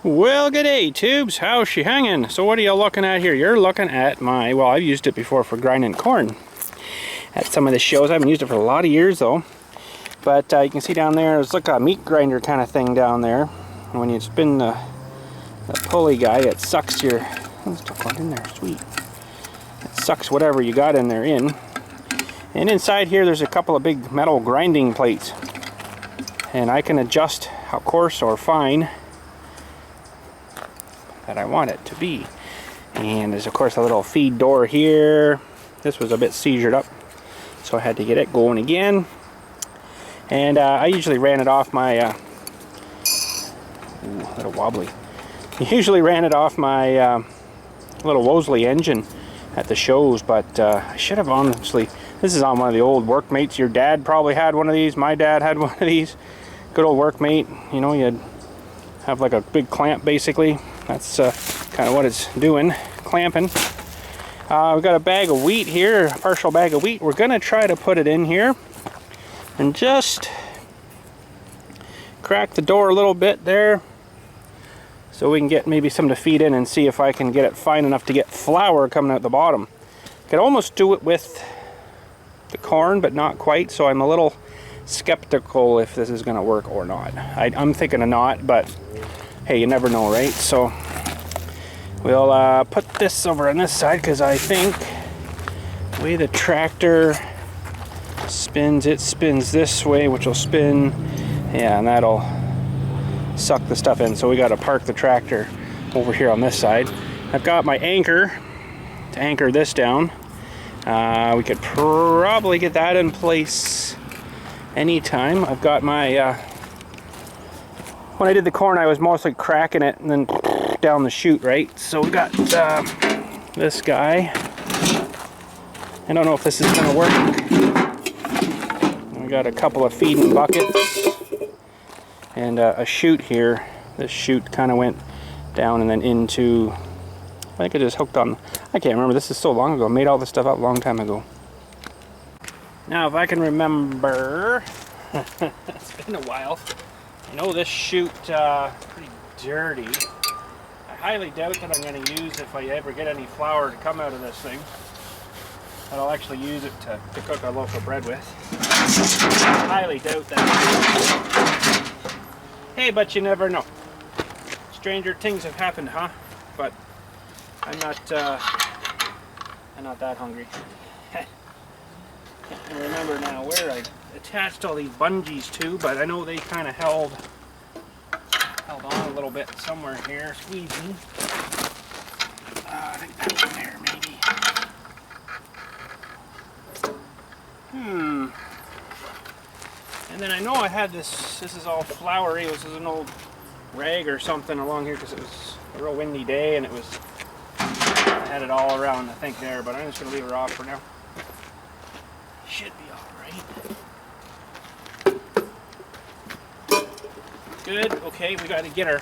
Well, g'day tubes, how's she hanging? So what are you looking at here? You're looking at my, well, I've used it before for grinding corn at some of the shows. I haven't used it for a lot of years though. But you can see down there, it's like a meat grinder kind of thing down there. And when you spin the pulley guy, it sucks your, oh, it's still going in there, sweet. It sucks whatever you got in there in. And inside here there's a couple of big metal grinding plates. And I can adjust how coarse or fine that I want it to be. And there's of course a little feed door here. This was a bit seizured up, so I had to get it going again. And I usually ran it off my ooh, a little wobbly. Usually ran it off my little Wolseley engine at the shows, but I should have honestly, this is on one of the old Workmates. Your dad probably had one of these. My dad had one of these. Good old Workmate. You know, you'd have like a big clamp basically. That's kind of what it's doing, clamping. We've got a bag of wheat here, a partial bag of wheat. We're going to try to put it in here and just crack the door a little bit there so we can get maybe some to feed in and see if I can get it fine enough to get flour coming out the bottom. Could almost do it with the corn, but not quite, so I'm a little skeptical if this is going to work or not. I'm thinking of not, but hey, you never know, right? So we'll put this over on this side because I think the way the tractor spins, it spins this way, which will spin, yeah, and that'll suck the stuff in. So we got to park the tractor over here on this side. I've got my anchor to anchor this down. We could probably get that in place anytime. I've got my when I did the corn, I was mostly cracking it and then down the chute, right? So we got this guy. I don't know if this is going to work. We got a couple of feeding buckets and a chute here. This chute kind of went down and then into, I think it just hooked on, I can't remember. This is so long ago. I made all this stuff up a long time ago. Now, if I can remember, it's been a while. I know this chute pretty dirty. I highly doubt that I'm going to use if I ever get any flour to come out of this thing. But I'll actually use it to cook a loaf of bread with. I highly doubt that. Hey, but you never know. Stranger things have happened, huh? But I'm not that hungry. Can't remember now where I attached all these bungees to, but I know they kind of held on a little bit somewhere here, squeezing. I think that's in there, maybe. And then I know I had this is all floury. This is an old rag or something along here because it was a real windy day and I had it all around, I think, there, but I'm just going to leave her off for now. Should be alright. Good. Okay, we got to get our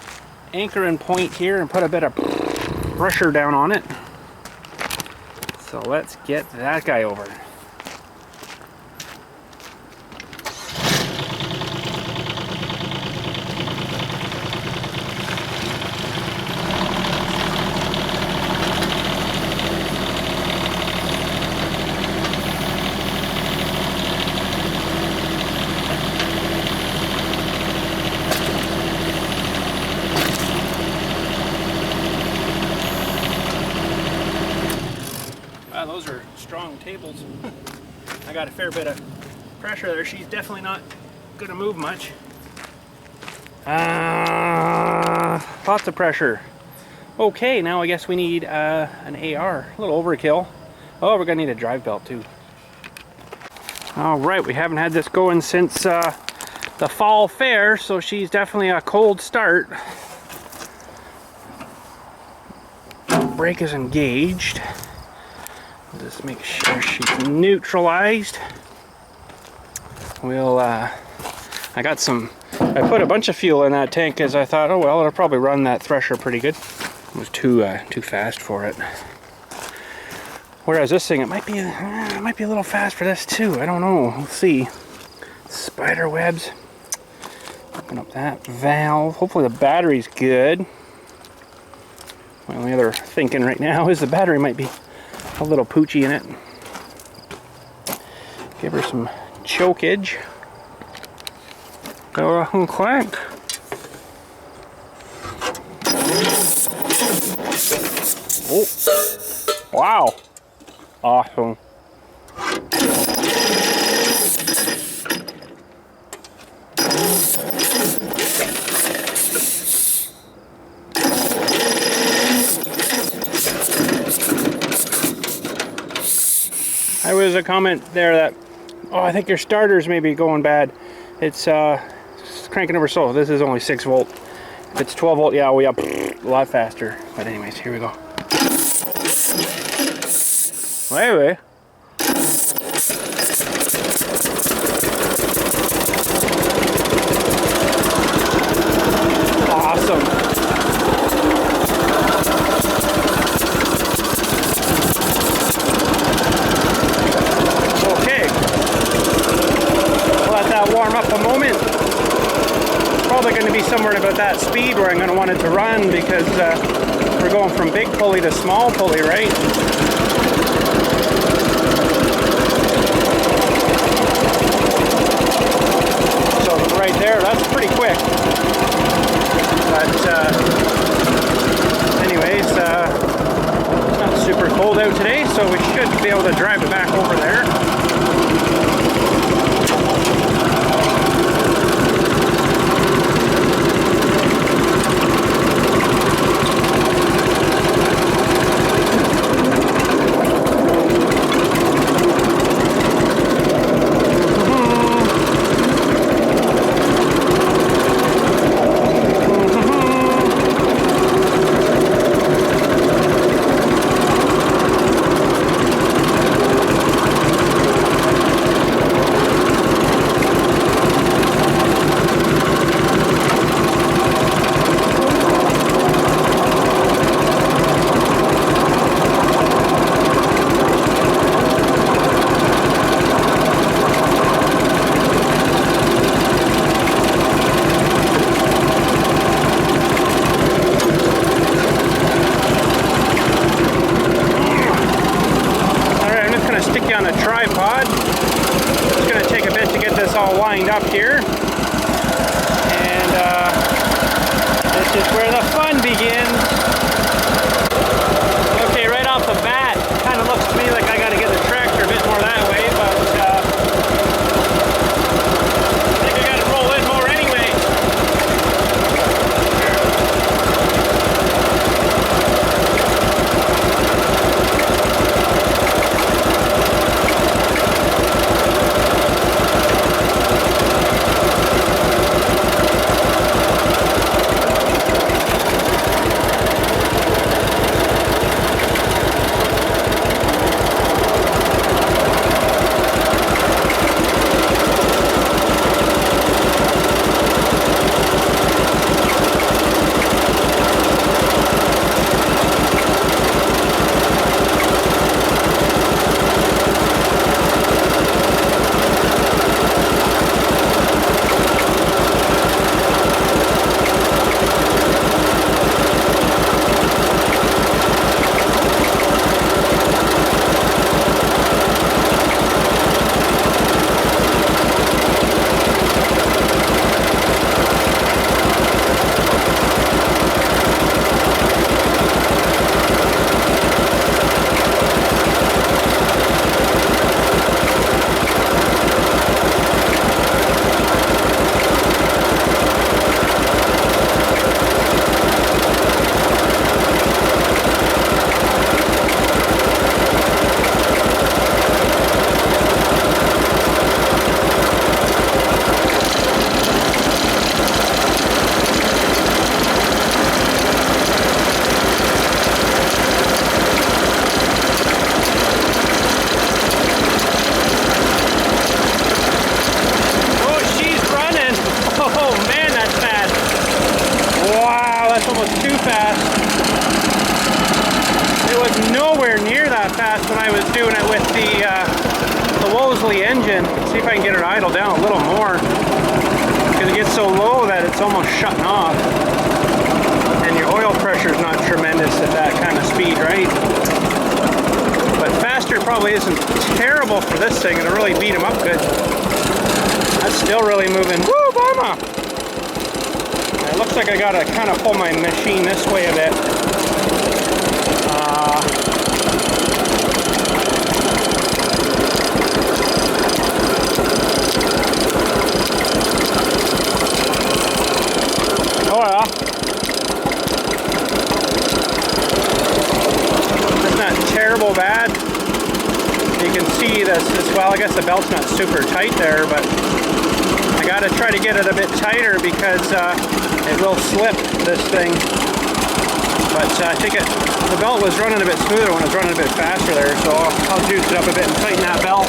anchor in point here and put a bit of pressure down on it. So let's get that guy over. Those are strong tables. I got a fair bit of pressure there. She's definitely not going to move much. Lots of pressure. Okay, now I guess we need an AR. A little overkill. Oh, we're going to need a drive belt too. Alright, we haven't had this going since the fall fair, so she's definitely a cold start. Brake is engaged. Just make sure she's neutralized. We'll I put a bunch of fuel in that tank as I thought, oh well, it'll probably run that thresher pretty good. It was too fast for it. Whereas this thing, it might be a little fast for this too. I don't know. We'll see. Spider webs. Open up that valve. Hopefully the battery's good. My only other thinking right now is the battery might be a little poochy in it. Give her some chokeage. Go and clank. Oh, wow. Awesome. There was a comment there that, oh, I think your starter's maybe going bad. It's cranking over slow. This is only 6 volt. If it's 12 volt, yeah, we up a lot faster. But anyways, here we go. Anyway. Awesome. Okay. Let that warm up a moment. Probably going to be somewhere about that speed where I'm going to want it to run, because we're going from big pulley to small pulley, right? So right there, that's pretty quick. But anyways, it's not super cold out today, so we should be able to drive it back over there. Up here, and this is where the fun begins. Okay, right off the bat, it kind of looks to me like I got to get the tractor a bit more that way, but I think I got to roll in more anyway. When I was doing it with the Wolseley engine. See if I can get it idle down a little more, because it gets so low that it's almost shutting off, and your oil pressure is not tremendous at that trouble for this thing. It'll really beat them up good. That's still really moving. Woo, mama! It looks like I gotta kind of pull my machine this way a bit. Oh yeah. It's not terrible bad. You can see this, well, I guess the belt's not super tight there, but I gotta try to get it a bit tighter because it will slip, this thing. But I think the belt was running a bit smoother when it was running a bit faster there, so I'll juice it up a bit and tighten that belt.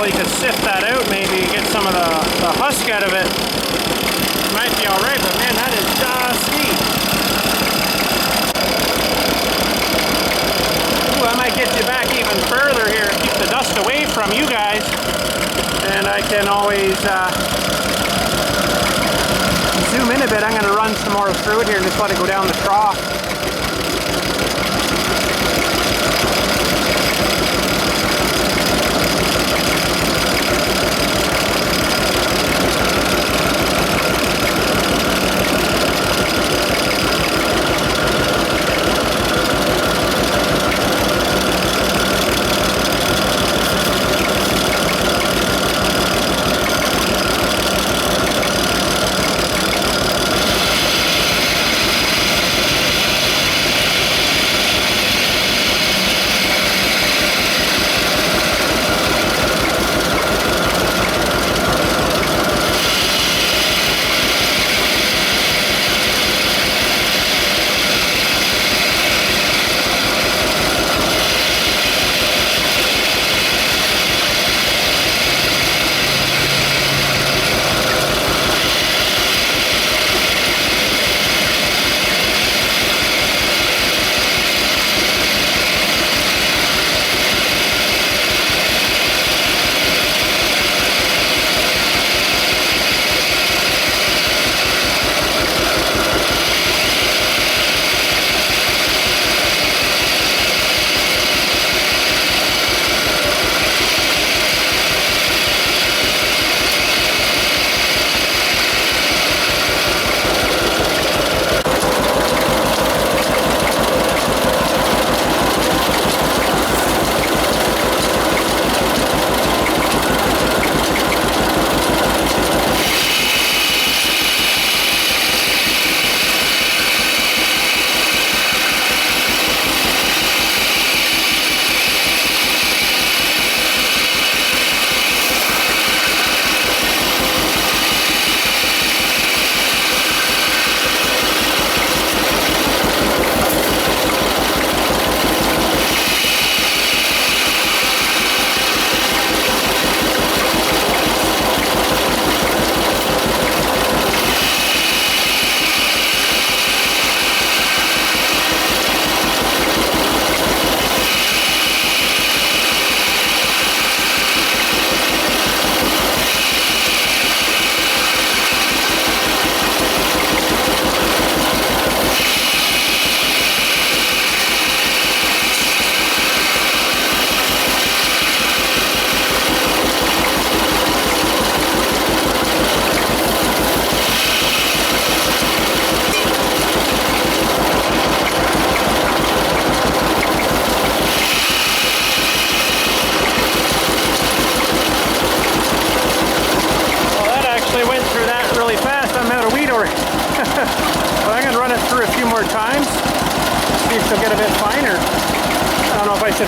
You could sift that out, maybe get some of the husk out of it. Might be alright, but man, that is dusty. Ooh, I might get you back even further here and keep the dust away from you guys. And I can always zoom in a bit. I'm going to run some more through it here and just let it go down the trough.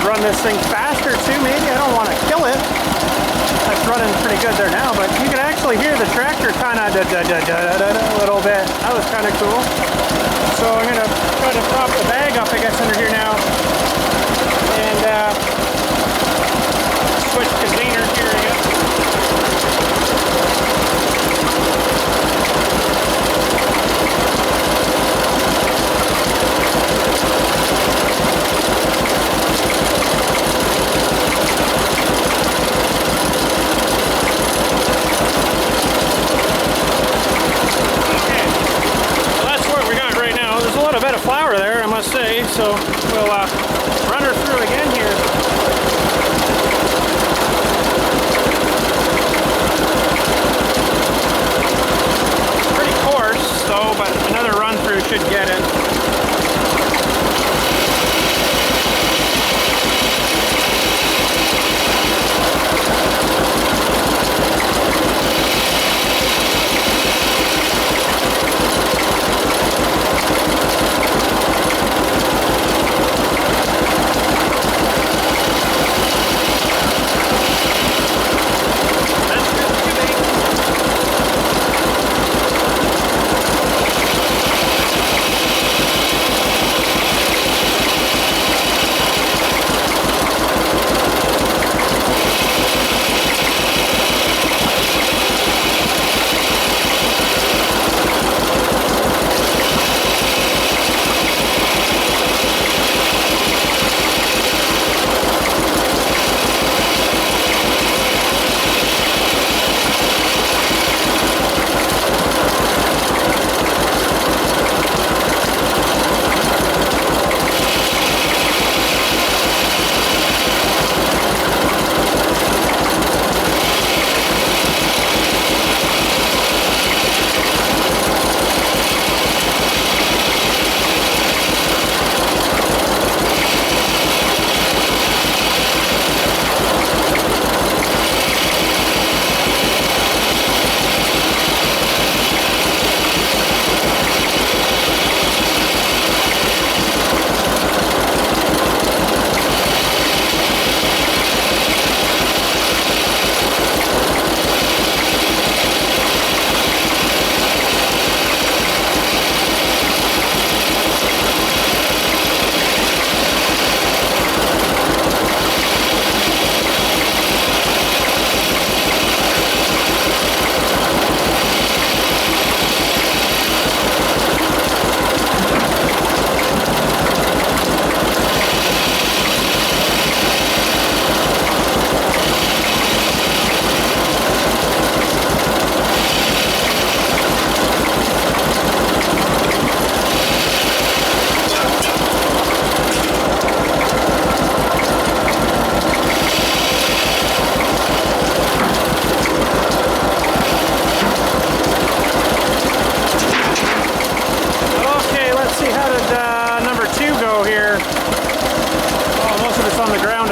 Run this thing faster too, maybe. I don't want to kill it. That's running pretty good there now, but you can actually hear the tractor kind of a little bit. That was kind of cool. So I'm going to try to prop the bag up, I guess, under here now. And switch containers here again. Flour there, I must say, so we'll run her through again here. Pretty coarse though, but another run through should get it.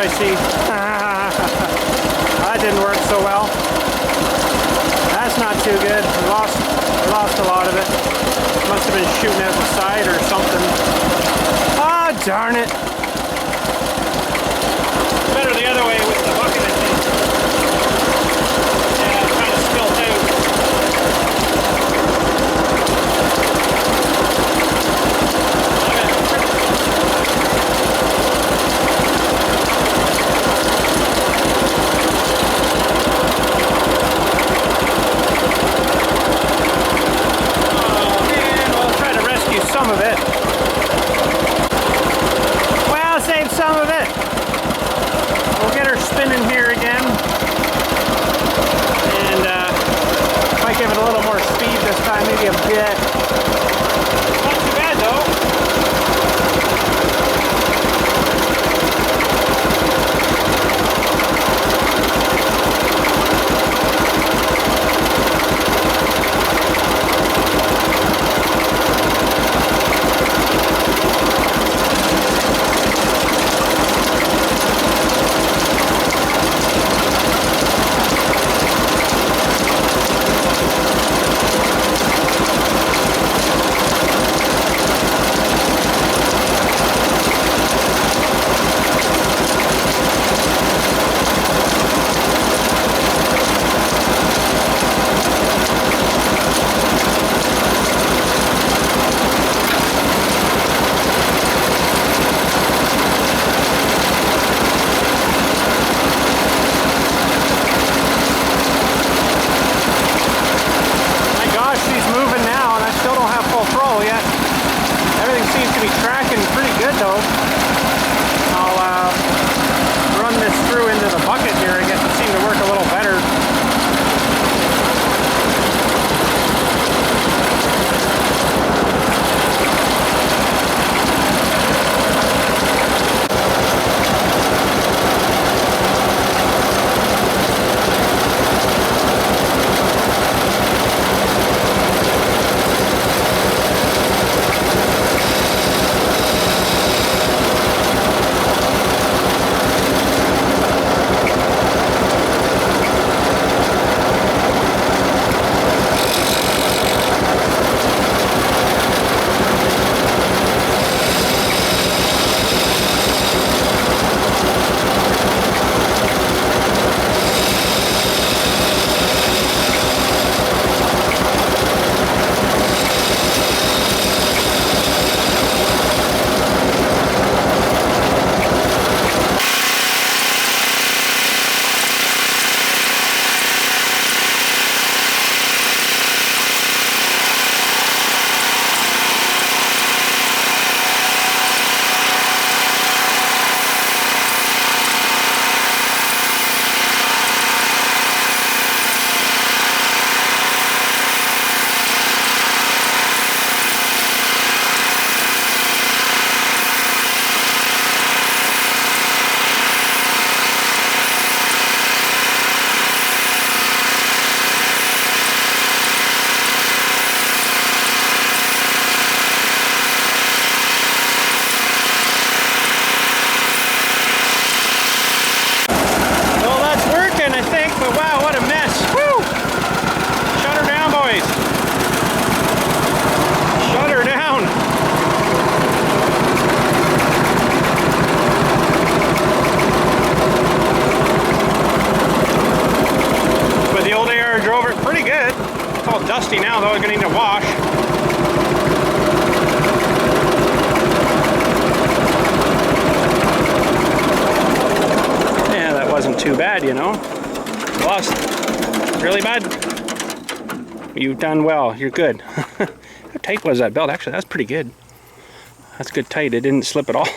I see. That didn't work so well. That's not too good. We lost a lot of it. Must have been shooting out the side or something. Ah, darn it. Better the other way with the bucket, I think. Yeah, it kind of spilled out. Some of it. Well, save some of it. We'll get her spinning here again. And might give it a little more speed this time, maybe a bit. Not too bad though. dusty now though, I'm gonna need to wash. Yeah, that wasn't too bad, you know. Lost. Really bad? You've done well, you're good. How tight was that belt? Actually, that's pretty good. That's good tight, it didn't slip at all.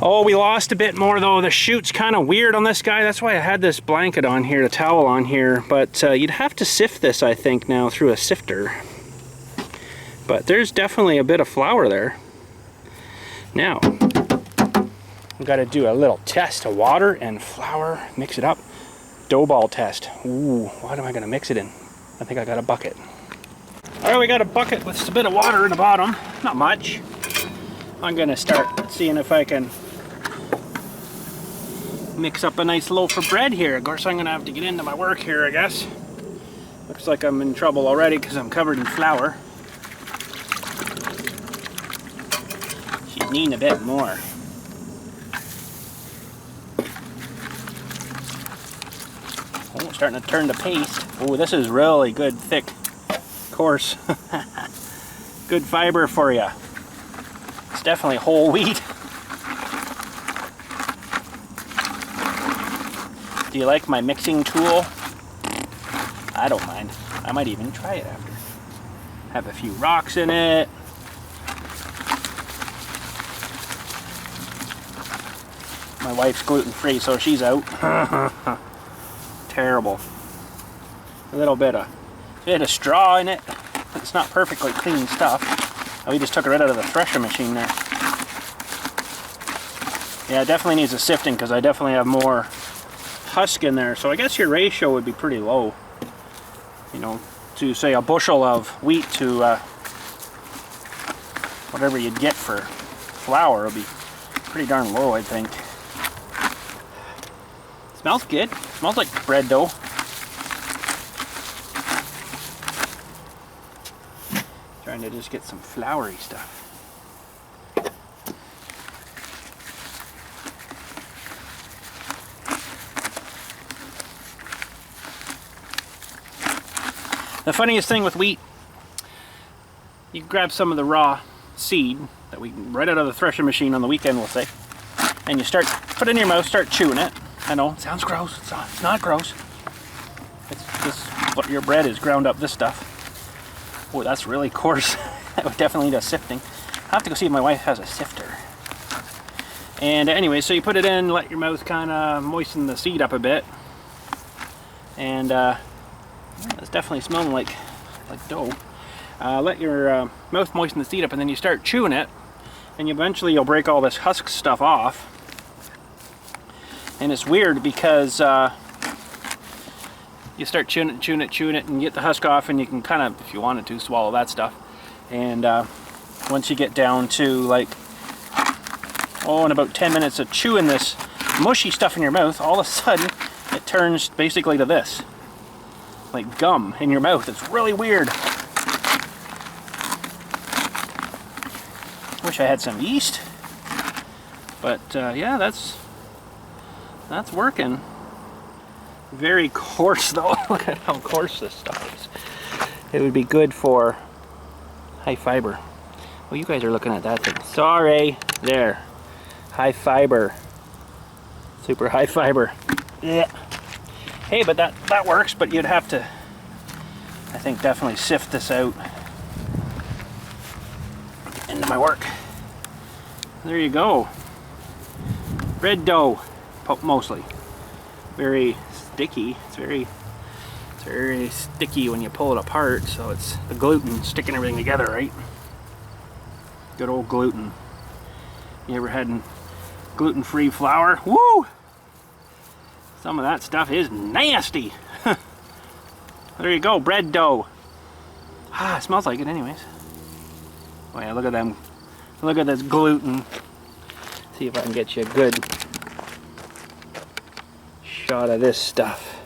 Oh, we lost a bit more though. The chute's kind of weird on this guy. That's why I had this blanket on here, the towel on here. But you'd have to sift this, I think, now through a sifter. But there's definitely a bit of flour there. Now, I've got to do a little test of water and flour, mix it up. Dough ball test. Ooh, what am I going to mix it in? I think I got a bucket. All right, we got a bucket with a bit of water in the bottom. Not much. I'm going to start seeing if I can mix up a nice loaf of bread here. Of course, I'm gonna have to get into my work here, I guess. Looks like I'm in trouble already because I'm covered in flour. She's needing a bit more. Oh, starting to turn to paste. Oh, this is really good, thick, coarse. Good fiber for you. It's definitely whole wheat. Do you like my mixing tool? I don't mind. I might even try it after. Have a few rocks in it. My wife's gluten-free, so she's out. Terrible. A little bit of straw in it. It's not perfectly clean stuff. Oh, we just took it right out of the thresher machine there. Yeah, it definitely needs a sifting because I definitely have more husk in there. So I guess your ratio would be pretty low. You know, to say a bushel of wheat to whatever you'd get for flour would be pretty darn low, I think. Smells good. Smells like bread dough. Trying to just get some floury stuff. The funniest thing with wheat, you grab some of the raw seed that we right out of the thresher machine on the weekend, we'll say, and you put it in your mouth, start chewing it. I know, it sounds gross. It's not gross. It's just what your bread is, ground up this stuff. Oh, that's really coarse. That would definitely need a sifting. I'll have to go see if my wife has a sifter. And anyway, so you put it in, let your mouth kind of moisten the seed up a bit. And it's definitely smelling like dough. Let your mouth moisten the seed up, and then you start chewing it. And eventually you'll break all this husk stuff off. And it's weird because you start chewing it, and get the husk off, and you can kind of, if you wanted to, swallow that stuff. And once you get down to like, in about 10 minutes of chewing this mushy stuff in your mouth, all of a sudden it turns basically to this, like gum in your mouth. It's really weird. Wish I had some yeast, but yeah, that's working. Very coarse though. Look at how coarse this stuff is. It would be good for high fiber. Well, you guys are looking at that thing. Sorry. There. High fiber. Super high fiber. Yeah. Hey, but that works, but you'd have to, I think, definitely sift this out into my work. There you go. Bread dough, mostly. Very sticky. It's very sticky when you pull it apart, so it's the gluten sticking everything together, right? Good old gluten. You ever had gluten-free flour? Woo! Some of that stuff is nasty. There you go, bread dough. It smells like it anyways. Oh yeah, look at them. Look at this gluten. See if I can get you a good shot of this stuff.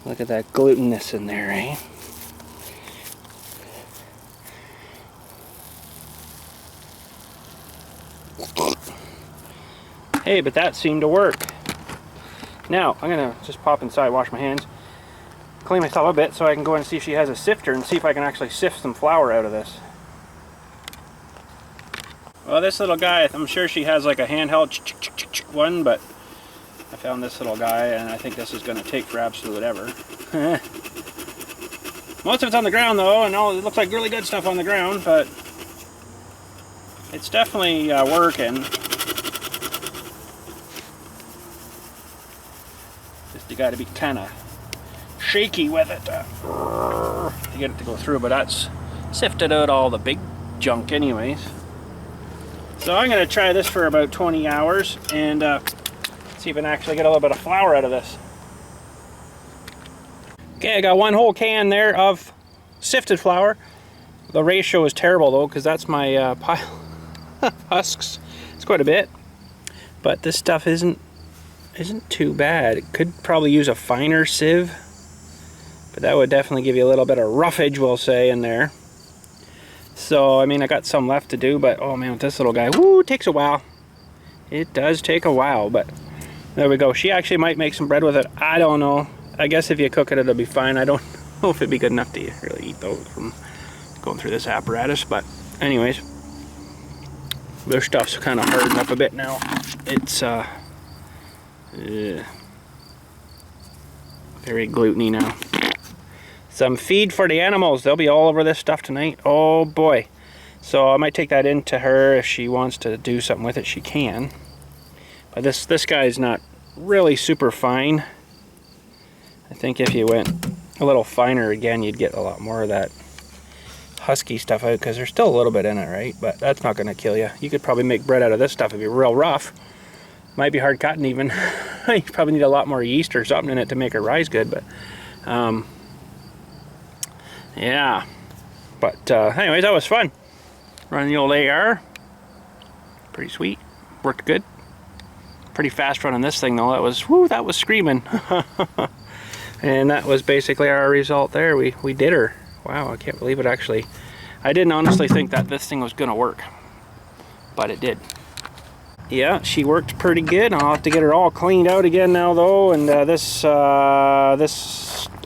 Look at that glutenness in there, eh? Hey, but that seemed to work. Now, I'm gonna just pop inside, wash my hands, clean myself a bit so I can go in and see if she has a sifter and see if I can actually sift some flour out of this. Well, this little guy, I'm sure she has like a handheld one, but I found this little guy and I think this is gonna take for absolute ever. Most of it's on the ground though, and it looks like really good stuff on the ground, but it's definitely working. Just you got to be kind of shaky with it to get it to go through, but that's sifted out all the big junk anyways. So I'm going to try this for about 20 hours and see if I can actually get a little bit of flour out of this. Okay, I got one whole can there of sifted flour. The ratio is terrible though, because that's my pile of husks. It's quite a bit. But this stuff isn't too bad. It could probably use a finer sieve, but that would definitely give you a little bit of roughage, we'll say, in there. So I mean, I got some left to do, but oh man, with this little guy, woo, it takes a while. It does take a while, but there we go. She actually might make some bread with it. I don't know. I guess if you cook it, it'll be fine. I don't know if it'd be good enough to really eat those from going through this apparatus, but anyways, their stuff's kind of hardened up a bit now. It's very gluteny now. Some feed for the animals. They'll be all over this stuff tonight. Oh boy. So I might take that into her. If she wants to do something with it, she can. But this guy's not really super fine. I think if you went a little finer again, you'd get a lot more of that husky stuff out, because there's still a little bit in it, right? But that's not going to kill you. You could probably make bread out of this stuff if you're real rough. Might be hard cutting even. You probably need a lot more yeast or something in it to make it rise good, but yeah. But anyways, that was fun. Running the old AR. Pretty sweet. Worked good. Pretty fast running this thing though. That was screaming. And that was basically our result there. We did her. Wow, I can't believe it actually. I didn't honestly think that this thing was gonna work, but it did. Yeah, she worked pretty good. I'll have to get her all cleaned out again now though, and this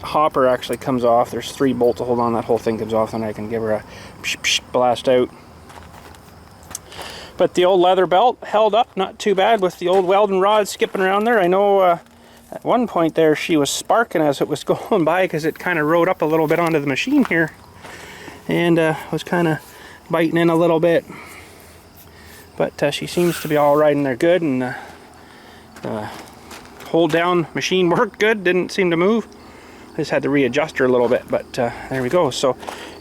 hopper actually comes off. There's 3 bolts to hold on. That whole thing comes off, and I can give her a blast out. But the old leather belt held up not too bad with the old welding rod skipping around there. I know at one point there she was sparking as it was going by, because it kind of rode up a little bit onto the machine here, and was kind of biting in a little bit. But she seems to be all right in there good, and hold down machine worked good, didn't seem to move. I just had to readjust her a little bit, but there we go. So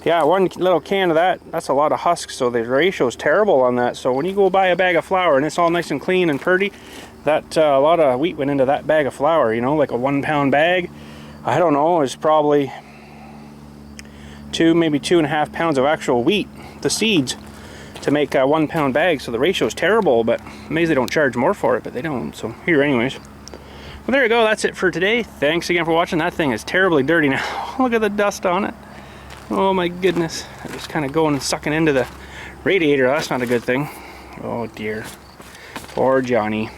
yeah, 1 little can of that's a lot of husks, so the ratio is terrible on that. So when you go buy a bag of flour and it's all nice and clean and pretty, that a lot of wheat went into that bag of flour, you know, like a 1 pound bag. I don't know, it's probably maybe 2.5 pounds of actual wheat, the seeds, to make a 1 pound bag. So the ratio is terrible, but maybe they don't charge more for it, but they don't. So here anyways. Well, there you go. That's it for today. Thanks again for watching. That thing is terribly dirty now. Look at the dust on it. Oh my goodness. It's just kind of going and sucking into the radiator. That's not a good thing. Oh dear. Poor Johnny.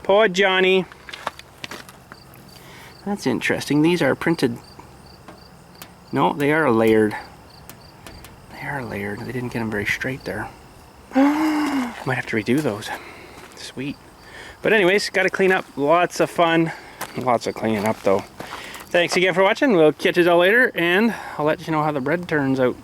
Poor Johnny. That's interesting. These are printed. No, they are layered. They are layered. They didn't get them very straight there. Might have to redo those. Sweet. But anyways, got to clean up. Lots of fun. Lots of cleaning up though. Thanks again for watching. We'll catch you all later, and I'll let you know how the bread turns out.